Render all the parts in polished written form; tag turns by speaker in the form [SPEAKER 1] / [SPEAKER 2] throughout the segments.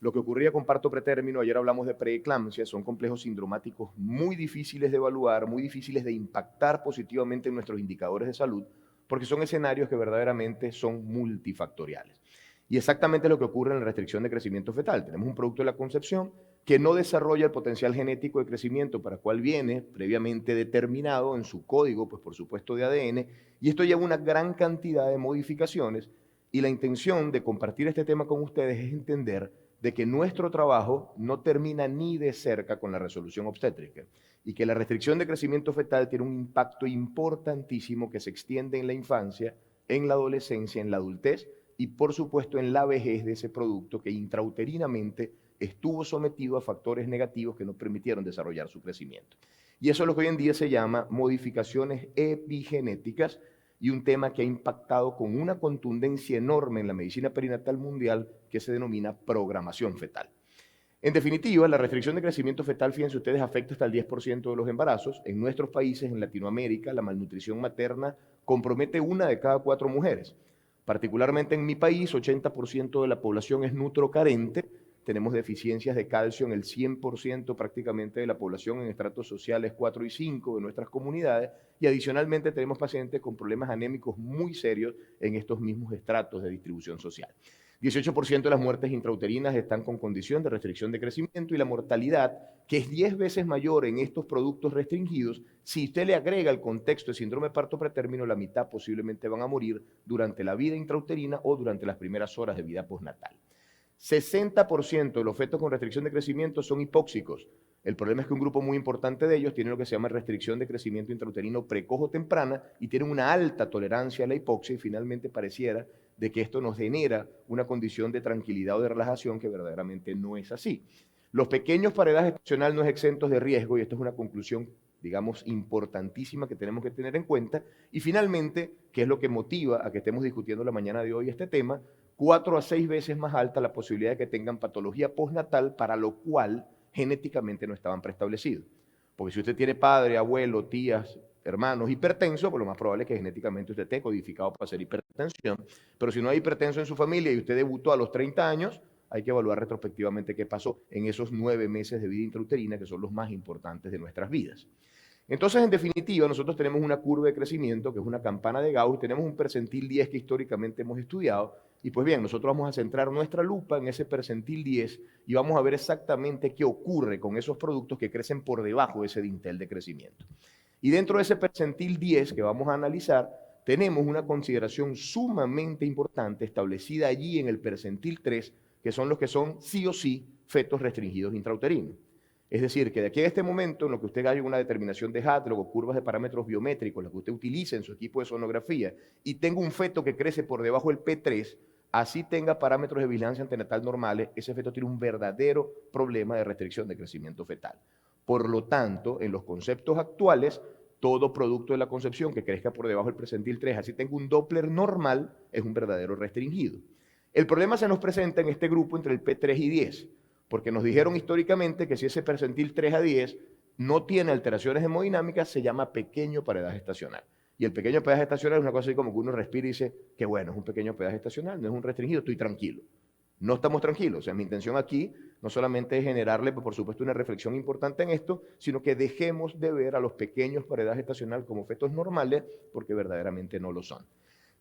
[SPEAKER 1] Lo que ocurría con parto pretérmino, ayer hablamos de preeclampsia, son complejos sindromáticos muy difíciles de evaluar, muy difíciles de impactar positivamente en nuestros indicadores de salud, porque son escenarios que verdaderamente son multifactoriales. Y exactamente lo que ocurre en la restricción de crecimiento fetal. Tenemos un producto de la concepción que no desarrolla el potencial genético de crecimiento para el cual viene previamente determinado en su código, pues por supuesto de ADN, y esto lleva una gran cantidad de modificaciones, y la intención de compartir este tema con ustedes es entender de que nuestro trabajo no termina ni de cerca con la resolución obstétrica y que la restricción de crecimiento fetal tiene un impacto importantísimo que se extiende en la infancia, en la adolescencia, en la adultez y por supuesto en la vejez de ese producto que intrauterinamente estuvo sometido a factores negativos que no permitieron desarrollar su crecimiento. Y eso es lo que hoy en día se llama modificaciones epigenéticas, y un tema que ha impactado con una contundencia enorme en la medicina perinatal mundial que se denomina programación fetal. En definitiva, la restricción de crecimiento fetal, fíjense ustedes, afecta hasta el 10% de los embarazos. En nuestros países, en Latinoamérica, la malnutrición materna compromete una de cada 4 mujeres. Particularmente en mi país, 80% de la población es nutrocarente. Tenemos deficiencias de calcio en el 100% prácticamente de la población en estratos sociales 4 y 5 de nuestras comunidades, y adicionalmente tenemos pacientes con problemas anémicos muy serios en estos mismos estratos de distribución social. 18% de las muertes intrauterinas están con condición de restricción de crecimiento, y la mortalidad, que es 10 veces mayor en estos productos restringidos, si usted le agrega el contexto de síndrome de parto pretérmino, la mitad posiblemente van a morir durante la vida intrauterina o durante las primeras horas de vida postnatal. 60% de los fetos con restricción de crecimiento son hipóxicos. El problema es que un grupo muy importante de ellos tiene lo que se llama restricción de crecimiento intrauterino precoz o temprana y tienen una alta tolerancia a la hipoxia, y finalmente pareciera de que esto nos genera una condición de tranquilidad o de relajación que verdaderamente no es así. Los pequeños para edad gestacional no es exentos de riesgo, y esto es una conclusión, digamos, importantísima que tenemos que tener en cuenta. Y finalmente, ¿qué es lo que motiva a que estemos discutiendo la mañana de hoy este tema? 4 a 6 veces más alta la posibilidad de que tengan patología postnatal, para lo cual genéticamente no estaban preestablecidos. Porque si usted tiene padre, abuelo, tías, hermanos hipertensos, pues lo más probable es que genéticamente usted esté codificado para hacer hipertensión. Pero si no hay hipertenso en su familia y usted debutó a los 30 años, hay que evaluar retrospectivamente qué pasó en esos 9 meses de vida intrauterina, que son los más importantes de nuestras vidas. Entonces, en definitiva, nosotros tenemos una curva de crecimiento que es una campana de Gauss, tenemos un percentil 10 que históricamente hemos estudiado, y pues bien, nosotros vamos a centrar nuestra lupa en ese percentil 10 y vamos a ver exactamente qué ocurre con esos productos que crecen por debajo de ese dintel de crecimiento. Y dentro de ese percentil 10 que vamos a analizar, tenemos una consideración sumamente importante establecida allí en el percentil 3, que son los que son sí o sí fetos restringidos intrauterinos. Es decir, que de aquí a este momento, en lo que usted haga una determinación de Hadley o curvas de parámetros biométricos, las que usted utilice en su equipo de sonografía, y tenga un feto que crece por debajo del P3, así tenga parámetros de vigilancia antenatal normales, ese feto tiene un verdadero problema de restricción de crecimiento fetal. Por lo tanto, en los conceptos actuales, todo producto de la concepción que crezca por debajo del percentil 3, así tenga un Doppler normal, es un verdadero restringido. El problema se nos presenta en este grupo entre el P3 y 10, porque nos dijeron históricamente que si ese percentil 3 a 10 no tiene alteraciones hemodinámicas, se llama pequeño para edad gestacional. Y el pequeño pedaje gestacional es una cosa así como que uno respira y dice que bueno, es un pequeño pedaje gestacional, no es un restringido, estoy tranquilo. No estamos tranquilos. O sea, mi intención aquí no solamente es generarle, por supuesto, una reflexión importante en esto, sino que dejemos de ver a los pequeños para edad gestacional como fetos normales, porque verdaderamente no lo son.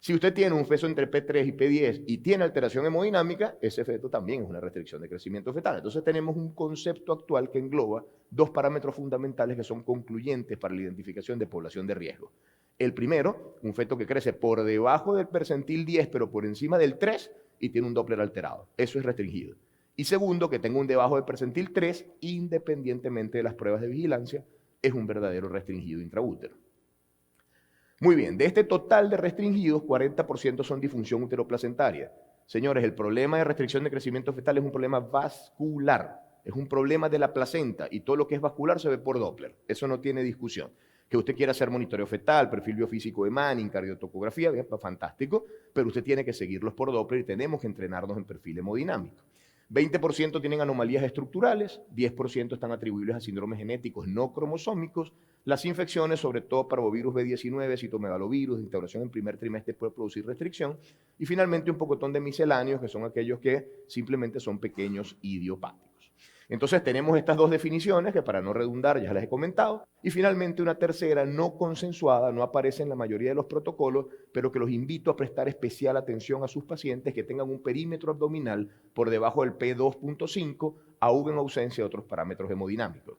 [SPEAKER 1] Si usted tiene un feto entre P3 y P10 y tiene alteración hemodinámica, ese feto también es una restricción de crecimiento fetal. Entonces tenemos un concepto actual que engloba 2 parámetros fundamentales que son concluyentes para la identificación de población de riesgo. El primero, un feto que crece por debajo del percentil 10, pero por encima del 3 y tiene un Doppler alterado. Eso es restringido. Y segundo, que tenga un debajo del percentil 3, independientemente de las pruebas de vigilancia, es un verdadero restringido intraútero. Muy bien, de este total de restringidos, 40% son disfunción uteroplacentaria. Señores, el problema de restricción de crecimiento fetal es un problema vascular, es un problema de la placenta, y todo lo que es vascular se ve por Doppler. Eso no tiene discusión. Que usted quiera hacer monitoreo fetal, perfil biofísico de Manning, cardiotocografía, bien, pues fantástico, pero usted tiene que seguirlos por Doppler y tenemos que entrenarnos en perfil hemodinámico. 20% tienen anomalías estructurales, 10% están atribuibles a síndromes genéticos no cromosómicos, Las infecciones, sobre todo parvovirus B19, citomegalovirus, de instauración en primer trimestre puede producir restricción. Y finalmente un pocotón de misceláneos, que son aquellos que simplemente son pequeños idiopáticos. Entonces tenemos estas dos definiciones que para no redundar ya las he comentado. Y finalmente una tercera no consensuada, no aparece en la mayoría de los protocolos, pero que los invito a prestar especial atención a sus pacientes que tengan un perímetro abdominal por debajo del P2.5, aún en ausencia de otros parámetros hemodinámicos.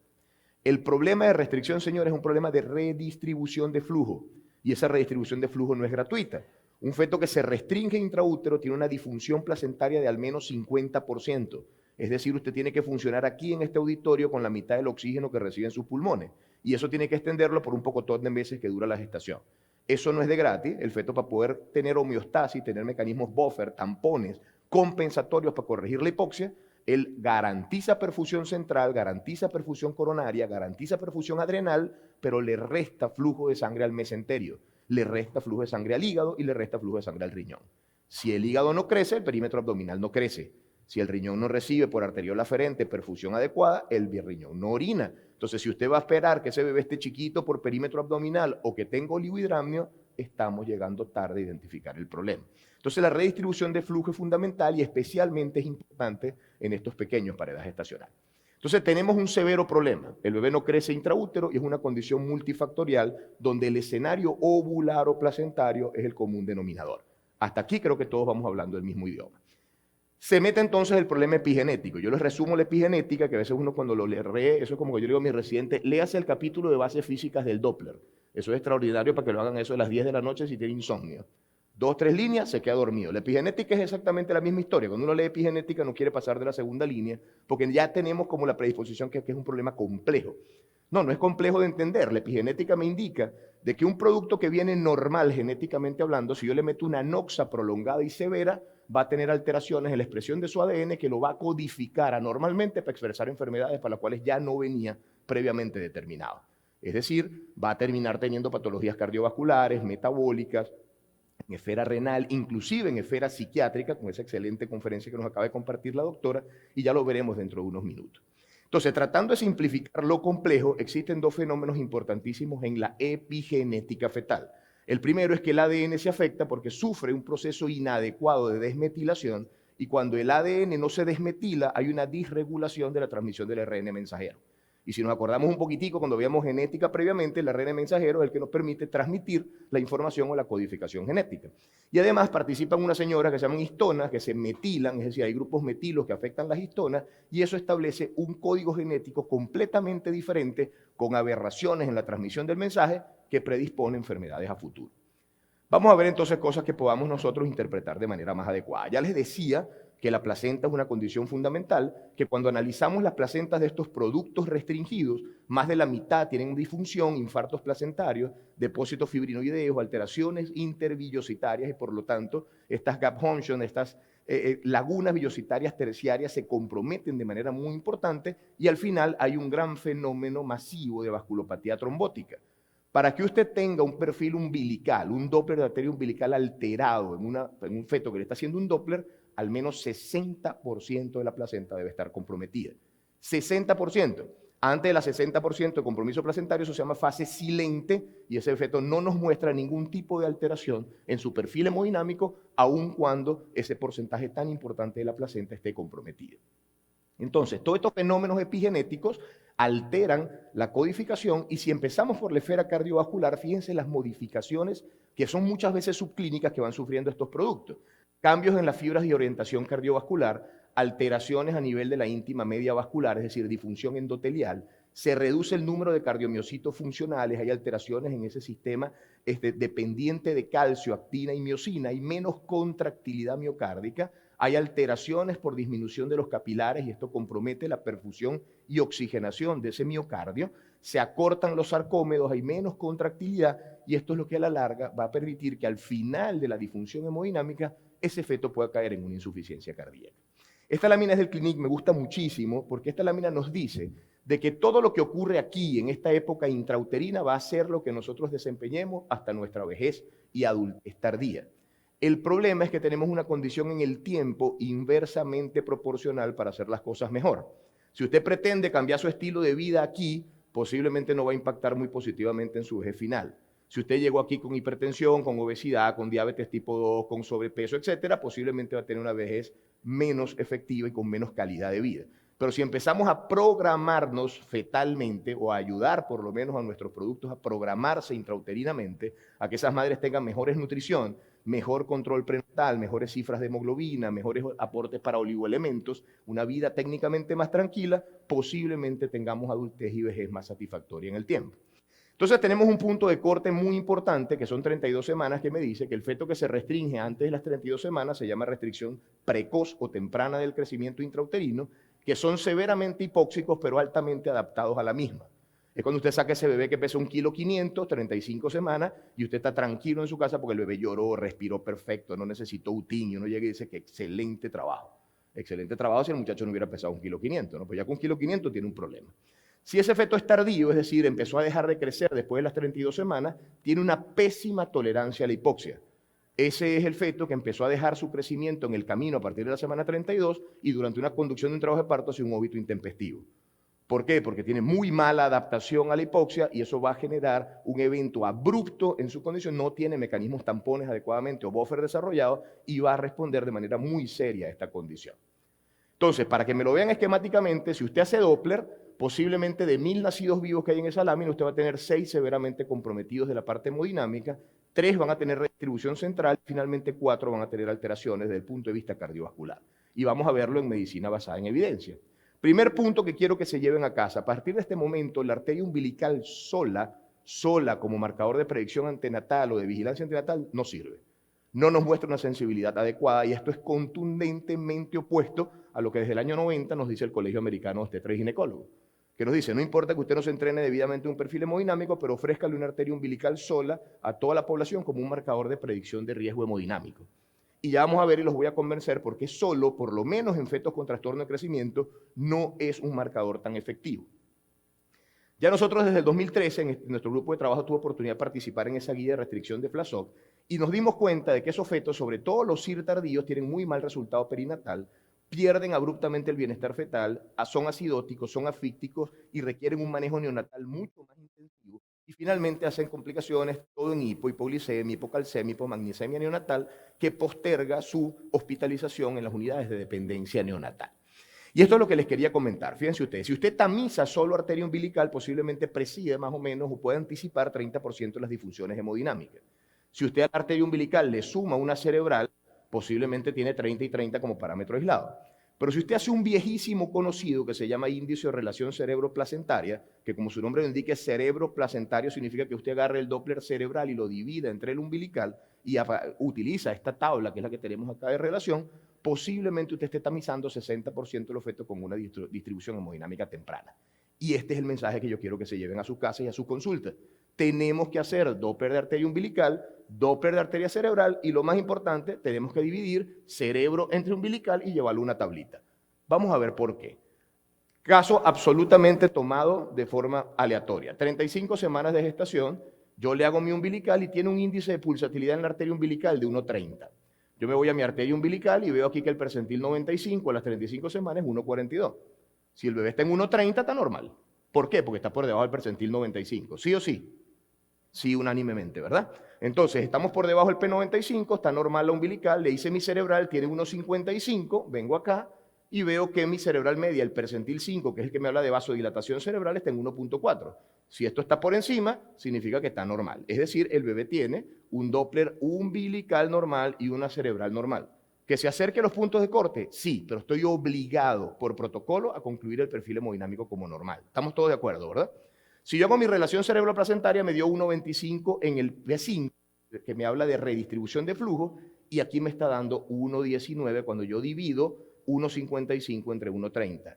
[SPEAKER 1] El problema de restricción, señores, es un problema de redistribución de flujo. Y esa redistribución de flujo no es gratuita. Un feto que se restringe intraútero tiene una disfunción placentaria de al menos 50%. Es decir, usted tiene que funcionar aquí en este auditorio con la mitad del oxígeno que reciben sus pulmones. Y eso tiene que extenderlo por un pocotón de meses que dura la gestación. Eso no es de gratis. El feto, para poder tener homeostasis, tener mecanismos buffer, tampones, compensatorios para corregir la hipoxia, él garantiza perfusión central, garantiza perfusión coronaria, garantiza perfusión adrenal, pero le resta flujo de sangre al mesenterio, le resta flujo de sangre al hígado y le resta flujo de sangre al riñón. Si el hígado no crece, el perímetro abdominal no crece. Si el riñón no recibe por arteriola aferente perfusión adecuada, el riñón no orina. Entonces, si usted va a esperar que ese bebé esté chiquito por perímetro abdominal o que tenga oligohidramnio, estamos llegando tarde a identificar el problema. Entonces, la redistribución de flujo es fundamental y especialmente es importante en estos pequeños para edad gestacional. Entonces, tenemos un severo problema. El bebé no crece intraútero y es una condición multifactorial donde el escenario ovular o placentario es el común denominador. Hasta aquí creo que todos vamos hablando el mismo idioma. Se mete entonces el problema epigenético. Yo les resumo la epigenética, que a veces uno cuando lo lee, eso es como que yo le digo a mi residente, léase el capítulo de bases físicas del Doppler. Eso es extraordinario para que lo hagan eso a las 10 de la noche si tiene insomnio. 2 o 3 líneas, se queda dormido. La epigenética es exactamente la misma historia. Cuando uno lee epigenética no quiere pasar de la segunda línea, porque ya tenemos como la predisposición que es un problema complejo. No, no es complejo de entender. La epigenética me indica de que un producto que viene normal genéticamente hablando, si yo le meto una noxa prolongada y severa, va a tener alteraciones en la expresión de su ADN que lo va a codificar anormalmente para expresar enfermedades para las cuales ya no venía previamente determinado. Es decir, va a terminar teniendo patologías cardiovasculares, metabólicas, en esfera renal, inclusive en esfera psiquiátrica, con esa excelente conferencia que nos acaba de compartir la doctora, y ya lo veremos dentro de unos minutos. Entonces, tratando de simplificar lo complejo, existen dos fenómenos importantísimos en la epigenética fetal. El primero es que el ADN se afecta porque sufre un proceso inadecuado de desmetilación y cuando el ADN no se desmetila hay una disregulación de la transmisión del ARN mensajero. Y si nos acordamos un poquitico cuando veíamos genética previamente, el ARN mensajero es el que nos permite transmitir la información o la codificación genética. Y además participan unas señoras que se llaman histonas, que se metilan, es decir, hay grupos metilos que afectan las histonas, y eso establece un código genético completamente diferente, con aberraciones en la transmisión del mensaje, que predispone enfermedades a futuro. Vamos a ver entonces cosas que podamos nosotros interpretar de manera más adecuada. Ya les decía que la placenta es una condición fundamental, que cuando analizamos las placentas de estos productos restringidos, más de la mitad tienen disfunción, infartos placentarios, depósitos fibrinoideos, alteraciones intervillositarias y por lo tanto estas gap junction, estas lagunas villositarias terciarias se comprometen de manera muy importante y al final hay un gran fenómeno masivo de vasculopatía trombótica. Para que usted tenga un perfil umbilical, un Doppler de arteria umbilical alterado en un feto que le está haciendo un Doppler, al menos 60% de la placenta debe estar comprometida. 60%. Antes del 60% de compromiso placentario, eso se llama fase silente y ese feto no nos muestra ningún tipo de alteración en su perfil hemodinámico, aun cuando ese porcentaje tan importante de la placenta esté comprometido. Entonces, todos estos fenómenos epigenéticos alteran la codificación y si empezamos por la esfera cardiovascular, fíjense las modificaciones que son muchas veces subclínicas que van sufriendo estos productos. Cambios en las fibras de orientación cardiovascular, alteraciones a nivel de la íntima media vascular, es decir, disfunción endotelial, se reduce el número de cardiomiocitos funcionales, hay alteraciones en ese sistema dependiente de calcio, actina y miocina, hay menos contractilidad miocárdica, hay alteraciones por disminución de los capilares y esto compromete la perfusión y oxigenación de ese miocardio, se acortan los sarcómedos, hay menos contractilidad y esto es lo que a la larga va a permitir que al final de la disfunción hemodinámica ese feto pueda caer en una insuficiencia cardíaca. Esta lámina es del Clinic, me gusta muchísimo porque esta lámina nos dice de que todo lo que ocurre aquí en esta época intrauterina va a ser lo que nosotros desempeñemos hasta nuestra vejez y adultez tardía. El problema es que tenemos una condición en el tiempo inversamente proporcional para hacer las cosas mejor. Si usted pretende cambiar su estilo de vida aquí, posiblemente no va a impactar muy positivamente en su vejez final. Si usted llegó aquí con hipertensión, con obesidad, con diabetes tipo 2, con sobrepeso, etcétera, posiblemente va a tener una vejez menos efectiva y con menos calidad de vida. Pero si empezamos a programarnos fetalmente o a ayudar por lo menos a nuestros productos a programarse intrauterinamente, a que esas madres tengan mejores nutrición, mejor control prenatal, mejores cifras de hemoglobina, mejores aportes para oligoelementos, una vida técnicamente más tranquila, posiblemente tengamos adultez y vejez más satisfactoria en el tiempo. Entonces tenemos un punto de corte muy importante, que son 32 semanas, que me dice que el feto que se restringe antes de las 32 semanas se llama restricción precoz o temprana del crecimiento intrauterino, que son severamente hipóxicos, pero altamente adaptados a la misma. Es cuando usted saca ese bebé que pesa 1,5 kg, 35 semanas, y usted está tranquilo en su casa porque el bebé lloró, respiró perfecto, no necesitó UTIN, y uno llega y dice que excelente trabajo. Excelente trabajo si el muchacho no hubiera pesado 1,5 kg, ¿no? Pues ya con 1,5 kg tiene un problema. Si ese feto es tardío, es decir, empezó a dejar de crecer después de las 32 semanas, tiene una pésima tolerancia a la hipoxia. Ese es el feto que empezó a dejar su crecimiento en el camino a partir de la semana 32 y durante una conducción de un trabajo de parto hacia un óbito intempestivo. ¿Por qué? Porque tiene muy mala adaptación a la hipoxia y eso va a generar un evento abrupto en su condición, no tiene mecanismos tampones adecuadamente o buffer desarrollados y va a responder de manera muy seria a esta condición. Entonces, para que me lo vean esquemáticamente, si usted hace Doppler, posiblemente de 1000 nacidos vivos que hay en esa lámina, usted va a tener 6 severamente comprometidos de la parte hemodinámica, 3 van a tener redistribución central, finalmente 4 van a tener alteraciones desde el punto de vista cardiovascular. Y vamos a verlo en medicina basada en evidencia. Primer punto que quiero que se lleven a casa. A partir de este momento, la arteria umbilical sola como marcador de predicción antenatal o de vigilancia antenatal, no sirve. No nos muestra una sensibilidad adecuada y esto es contundentemente opuesto a lo que desde el año 90 nos dice el Colegio Americano de Obstetras y Ginecólogos, que nos dice, no importa que usted no se entrene debidamente un perfil hemodinámico, pero ofrézcale una arteria umbilical sola a toda la población como un marcador de predicción de riesgo hemodinámico. Y ya vamos a ver y los voy a convencer porque solo, por lo menos en fetos con trastorno de crecimiento, no es un marcador tan efectivo. Ya nosotros desde el 2013, en nuestro grupo de trabajo tuvo oportunidad de participar en esa guía de restricción de FLASOC y nos dimos cuenta de que esos fetos, sobre todo los CIR tardíos, tienen muy mal resultado perinatal, pierden abruptamente el bienestar fetal, son acidóticos, son afícticos y requieren un manejo neonatal mucho más intensivo y finalmente hacen complicaciones, todo en hipoglicemia, hipocalcemia, hipomagnesemia neonatal, que posterga su hospitalización en las unidades de dependencia neonatal. Y esto es lo que les quería comentar. Fíjense ustedes, si usted tamiza solo arteria umbilical, posiblemente preside más o menos o puede anticipar 30% de las disfunciones hemodinámicas. Si usted a la arteria umbilical le suma una cerebral, posiblemente tiene 30 y 30 como parámetro aislado. Pero si usted hace un viejísimo conocido que se llama índice de relación cerebro-placentaria, que como su nombre lo indica, cerebro-placentario significa que usted agarra el Doppler cerebral y lo divida entre el umbilical y utiliza esta tabla, que es la que tenemos acá de relación, posiblemente usted esté tamizando 60% de los fetos con una distribución hemodinámica temprana. Y este es el mensaje que yo quiero que se lleven a su casa y a su consulta. Tenemos que hacer Doppler de arteria umbilical, Doppler de arteria cerebral y lo más importante, tenemos que dividir cerebro entre umbilical y llevarlo a una tablita. Vamos a ver por qué. Caso absolutamente tomado de forma aleatoria. 35 semanas de gestación, yo le hago mi umbilical y tiene un índice de pulsatilidad en la arteria umbilical de 1,30. Yo me voy a mi arteria umbilical y veo aquí que el percentil 95 a las 35 semanas es 1,42. Si el bebé está en 1,30 está normal. ¿Por qué? Porque está por debajo del percentil 95. ¿Sí o sí? Sí, unánimemente, ¿verdad? Entonces, estamos por debajo del P95, está normal la umbilical, le hice mi cerebral, tiene 1,55, vengo acá y veo que mi cerebral media, el percentil 5, que es el que me habla de vasodilatación cerebral, está en 1,4. Si esto está por encima, significa que está normal. Es decir, el bebé tiene un Doppler umbilical normal y una cerebral normal. ¿Que se acerque a los puntos de corte? Sí, pero estoy obligado por protocolo a concluir el perfil hemodinámico como normal. Estamos todos de acuerdo, ¿verdad? Si yo hago mi relación cerebro-placentaria, me dio 1,25 en el P5, que me habla de redistribución de flujo, y aquí me está dando 1,19 cuando yo divido 1,55 entre 1,30.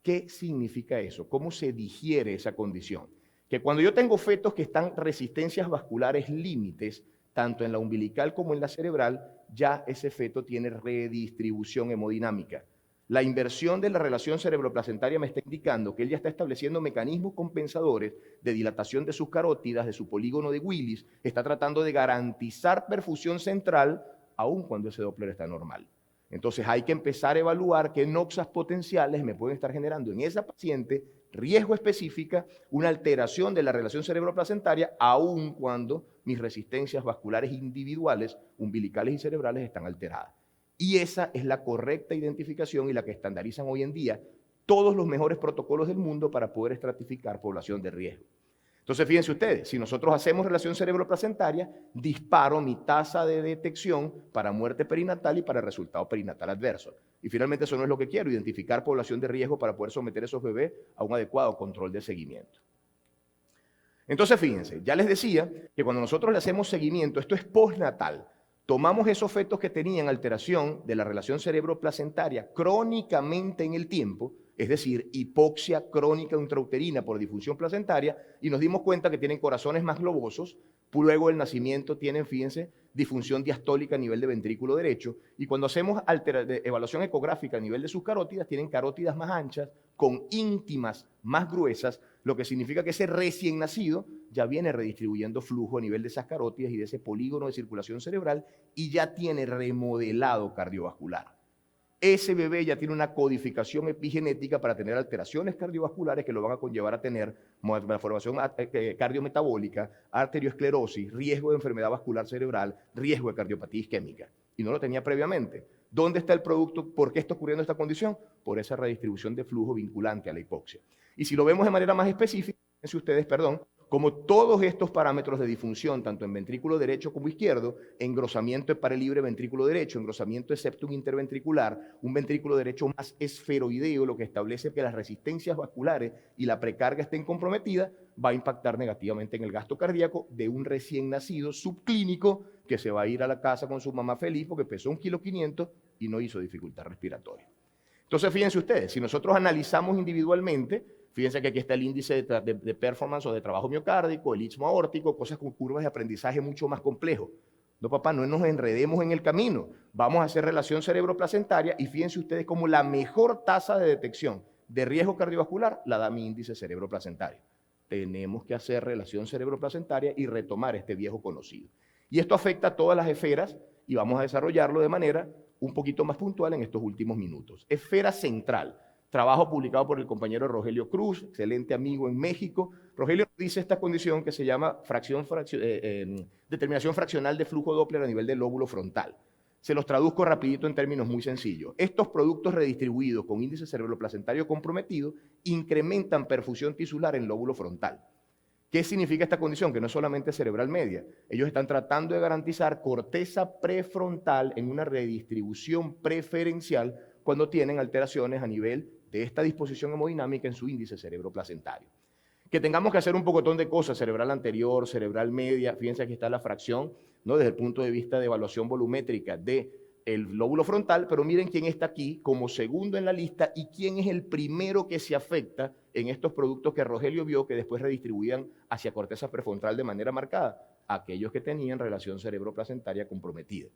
[SPEAKER 1] ¿Qué significa eso? ¿Cómo se digiere esa condición? Que cuando yo tengo fetos que están resistencias vasculares límites, tanto en la umbilical como en la cerebral, ya ese feto tiene redistribución hemodinámica. La inversión de la relación cerebroplacentaria me está indicando que él ya está estableciendo mecanismos compensadores de dilatación de sus carótidas, de su polígono de Willis, está tratando de garantizar perfusión central, aun cuando ese Doppler está normal. Entonces hay que empezar a evaluar qué noxas potenciales me pueden estar generando en esa paciente riesgo específica, una alteración de la relación cerebroplacentaria, aun cuando mis resistencias vasculares individuales, umbilicales y cerebrales están alteradas. Y esa es la correcta identificación y la que estandarizan hoy en día todos los mejores protocolos del mundo para poder estratificar población de riesgo. Entonces, fíjense ustedes, si nosotros hacemos relación cerebroplacentaria, disparo mi tasa de detección para muerte perinatal y para resultado perinatal adverso. Y finalmente eso no es lo que quiero, identificar población de riesgo para poder someter a esos bebés a un adecuado control de seguimiento. Entonces, fíjense, ya les decía que cuando nosotros le hacemos seguimiento, esto es postnatal, tomamos esos fetos que tenían alteración de la relación cerebroplacentaria crónicamente en el tiempo, es decir, hipoxia crónica intrauterina por disfunción placentaria, y nos dimos cuenta que tienen corazones más globosos, luego del nacimiento tienen, fíjense, disfunción diastólica a nivel de ventrículo derecho, y cuando hacemos evaluación ecográfica a nivel de sus carótidas, tienen carótidas más anchas, con íntimas más gruesas, lo que significa que ese recién nacido ya viene redistribuyendo flujo a nivel de esas carótidas y de ese polígono de circulación cerebral, y ya tiene remodelado cardiovascular. Ese bebé ya tiene una codificación epigenética para tener alteraciones cardiovasculares que lo van a conllevar a tener malformación cardiometabólica, arteriosclerosis, riesgo de enfermedad vascular cerebral, riesgo de cardiopatía isquémica. Y no lo tenía previamente. ¿Dónde está el producto? ¿Por qué está ocurriendo esta condición? Por esa redistribución de flujo vinculante a la hipoxia. Y si lo vemos de manera más específica, fíjense ustedes, como todos estos parámetros de disfunción, tanto en ventrículo derecho como izquierdo, engrosamiento de pared libre ventrículo derecho, engrosamiento de septum interventricular, un ventrículo derecho más esferoideo, lo que establece que las resistencias vasculares y la precarga estén comprometidas, va a impactar negativamente en el gasto cardíaco de un recién nacido subclínico que se va a ir a la casa con su mamá feliz porque pesó 1,5 kg y no hizo dificultad respiratoria. Entonces, fíjense ustedes, si nosotros analizamos individualmente, fíjense que aquí está el índice de performance o de trabajo miocárdico, el istmo aórtico, cosas con curvas de aprendizaje mucho más complejos. No, papá, no nos enredemos en el camino. Vamos a hacer relación cerebroplacentaria y fíjense ustedes cómo la mejor tasa de detección de riesgo cardiovascular la da mi índice cerebroplacentario. Tenemos que hacer relación cerebroplacentaria y retomar este viejo conocido. Y esto afecta a todas las esferas y vamos a desarrollarlo de manera un poquito más puntual en estos últimos minutos. Esfera central. Trabajo publicado por el compañero Rogelio Cruz, excelente amigo en México. Rogelio dice esta condición que se llama determinación fraccional de flujo Doppler a nivel del lóbulo frontal. Se los traduzco rapidito en términos muy sencillos. Estos productos redistribuidos con índice cerebroplacentario comprometido incrementan perfusión tisular en lóbulo frontal. ¿Qué significa esta condición? Que no es solamente cerebral media. Ellos están tratando de garantizar corteza prefrontal en una redistribución preferencial cuando tienen alteraciones a nivel de esta disposición hemodinámica en su índice cerebroplacentario. Que tengamos que hacer un pocotón de cosas, cerebral anterior, cerebral media, fíjense aquí está la fracción, ¿no? Desde el punto de vista de evaluación volumétrica del lóbulo frontal, pero miren quién está aquí como segundo en la lista y quién es el primero que se afecta en estos productos que Rogelio vio que después redistribuían hacia corteza prefrontal de manera marcada, aquellos que tenían relación cerebroplacentaria comprometida.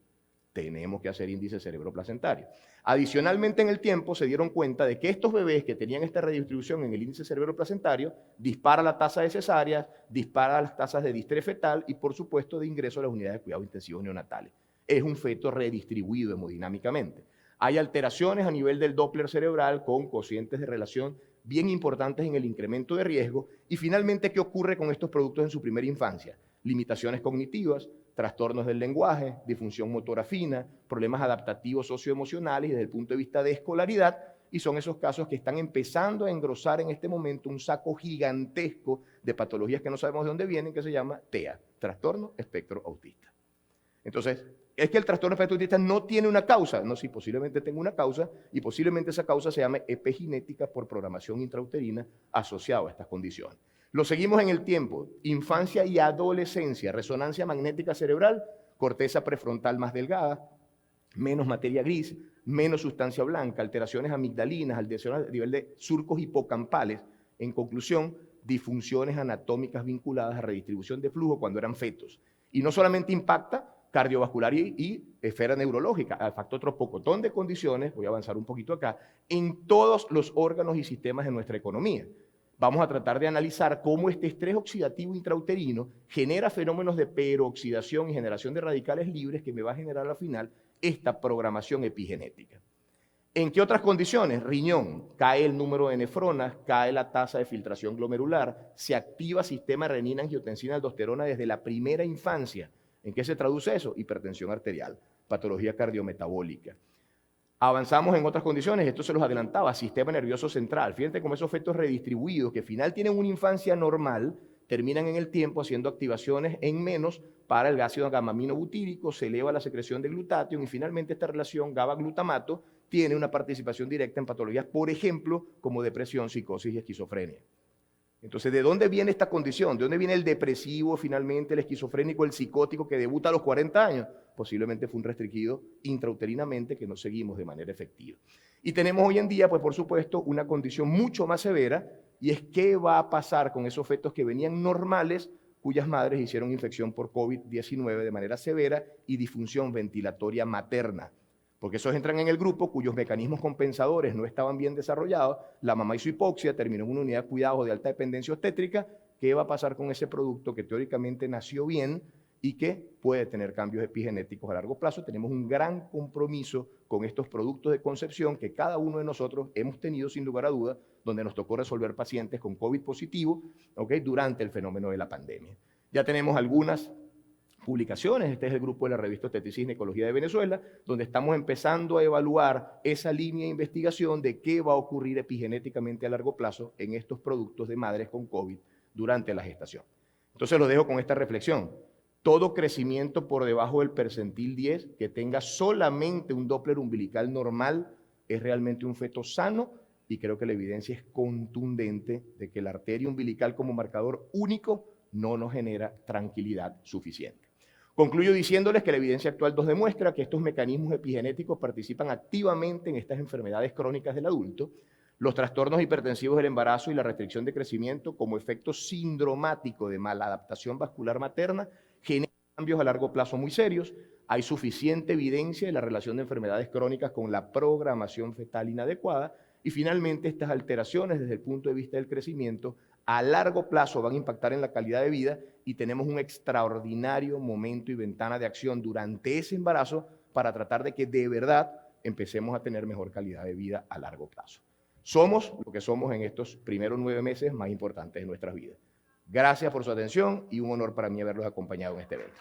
[SPEAKER 1] Tenemos que hacer índice cerebroplacentario. Adicionalmente, en el tiempo se dieron cuenta de que estos bebés que tenían esta redistribución en el índice cerebroplacentario dispara la tasa de cesáreas, dispara las tasas de distrés fetal y, por supuesto, de ingreso a las unidades de cuidados intensivos neonatales. Es un feto redistribuido hemodinámicamente. Hay alteraciones a nivel del Doppler cerebral con cocientes de relación bien importantes en el incremento de riesgo. Y finalmente, ¿qué ocurre con estos productos en su primera infancia? Limitaciones cognitivas, trastornos del lenguaje, disfunción motora fina, problemas adaptativos socioemocionales y desde el punto de vista de escolaridad, y son esos casos que están empezando a engrosar en este momento un saco gigantesco de patologías que no sabemos de dónde vienen, que se llama TEA, trastorno espectro autista. Entonces, es que el trastorno espectro autista no tiene una causa, no, sí, posiblemente tenga una causa y posiblemente esa causa se llame epigenética por programación intrauterina asociada a estas condiciones. Lo seguimos en el tiempo, infancia y adolescencia, resonancia magnética cerebral, corteza prefrontal más delgada, menos materia gris, menos sustancia blanca, alteraciones amigdalinas, alteraciones a nivel de surcos hipocampales. En conclusión, disfunciones anatómicas vinculadas a redistribución de flujo cuando eran fetos. Y no solamente impacta cardiovascular y esfera neurológica, afecta otro pocotón de condiciones, voy a avanzar un poquito acá, en todos los órganos y sistemas de nuestra economía. Vamos a tratar de analizar cómo este estrés oxidativo intrauterino genera fenómenos de peroxidación y generación de radicales libres que me va a generar al final esta programación epigenética. ¿En qué otras condiciones? Riñón, cae el número de nefronas, cae la tasa de filtración glomerular, se activa sistema renina, angiotensina, aldosterona desde la primera infancia. ¿En qué se traduce eso? Hipertensión arterial, patología cardiometabólica. Avanzamos en otras condiciones, esto se los adelantaba, sistema nervioso central. Fíjense cómo esos efectos redistribuidos que al final tienen una infancia normal, terminan en el tiempo haciendo activaciones en menos para el ácido gamma-aminobutírico, se eleva la secreción de glutatión y finalmente esta relación GABA-glutamato tiene una participación directa en patologías, por ejemplo, como depresión, psicosis y esquizofrenia. Entonces, ¿de dónde viene esta condición? ¿De dónde viene el depresivo, finalmente, el esquizofrénico, el psicótico que debuta a los 40 años? Posiblemente fue un restringido intrauterinamente que no seguimos de manera efectiva. Y tenemos hoy en día, pues por supuesto, una condición mucho más severa, y es qué va a pasar con esos fetos que venían normales, cuyas madres hicieron infección por COVID-19 de manera severa y disfunción ventilatoria materna. Porque esos entran en el grupo cuyos mecanismos compensadores no estaban bien desarrollados, la mamá hizo hipoxia, terminó en una unidad de cuidados de alta dependencia obstétrica. ¿Qué va a pasar con ese producto que teóricamente nació bien y que puede tener cambios epigenéticos a largo plazo? Tenemos un gran compromiso con estos productos de concepción que cada uno de nosotros hemos tenido sin lugar a dudas, donde nos tocó resolver pacientes con COVID positivo, durante el fenómeno de la pandemia. Ya tenemos algunas publicaciones, este es el grupo de la revista Obstetricia y Ginecología de Venezuela, donde estamos empezando a evaluar esa línea de investigación de qué va a ocurrir epigenéticamente a largo plazo en estos productos de madres con COVID durante la gestación. Entonces los dejo con esta reflexión. Todo crecimiento por debajo del percentil 10 que tenga solamente un Doppler umbilical normal es realmente un feto sano, y creo que la evidencia es contundente de que la arteria umbilical como marcador único no nos genera tranquilidad suficiente. Concluyo diciéndoles que la evidencia actual nos demuestra que estos mecanismos epigenéticos participan activamente en estas enfermedades crónicas del adulto, los trastornos hipertensivos del embarazo y la restricción de crecimiento como efecto sindromático de maladaptación vascular materna generan cambios a largo plazo muy serios. Hay suficiente evidencia de la relación de enfermedades crónicas con la programación fetal inadecuada, y finalmente estas alteraciones desde el punto de vista del crecimiento a largo plazo van a impactar en la calidad de vida, y tenemos un extraordinario momento y ventana de acción durante ese embarazo para tratar de que de verdad empecemos a tener mejor calidad de vida a largo plazo. Somos lo que somos en estos primeros 9 meses más importantes de nuestras vidas. Gracias por su atención y un honor para mí haberlos acompañado en este evento.